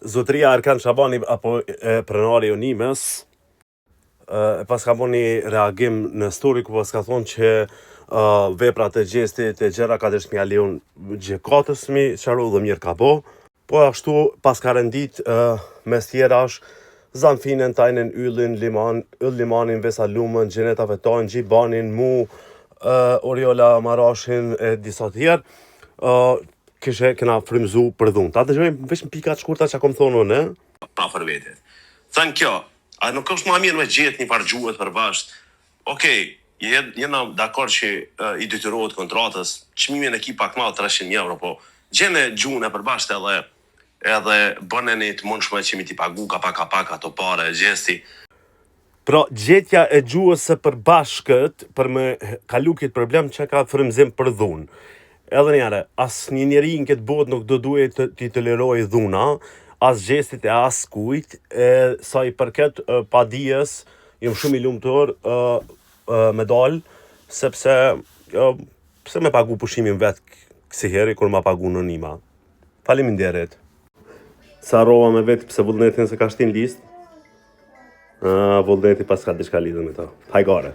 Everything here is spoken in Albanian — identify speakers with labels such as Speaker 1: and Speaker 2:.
Speaker 1: zotëria Erkan Shabani apo pronari Onimës pas ka bo një reagim në story ku pas ka thonë që veprat e gjestit e gjera ka dëshmi a leon gjekatës mi qaru dhe mirë ka bo, po ashtu pas ka rendit mes tjerash Zanfinen, Tajnen, Yllin, Limanin, Vesa Lumën, Gjenetave Tajnë, Gjibanin, Mu, Oriola Marashin e disa tjerë, këshe këna frymzu për dhunë. Ta të gjojmë vesh në pikat shkurta që kom thonë unë,
Speaker 2: pa për vetet. Thënë kjo, a nuk është ma mirë me gjithë një farë gjuhët për bashkë? Okej, jena dakord që i detyrohet kontratës, çmimin e ki pak ma 300 euro, po gjene gjuhën e për bashkë edhe bëneni të mundshme që mi t'i pagu ka pak ato pare e gjesti.
Speaker 1: Pra, gjetja e gjuhës së përbashkët për me kalu këtë problem që ka frymzim për dhunë. Edhe njëre, as një njeri në këtë botë nuk do duhet t'i toleroj dhuna, as gjestit e as kujt, sa i përket pa dijes, jam shumë i lumtur me dalë, sepse pse me pagu pushimin vetë kësi heri kur ma pagu në nima. Faleminderit. Sa rova me vetë pse vullnetin se ka shtin listë, vullneti pas ka diçka lidhë me ta. Hajgare.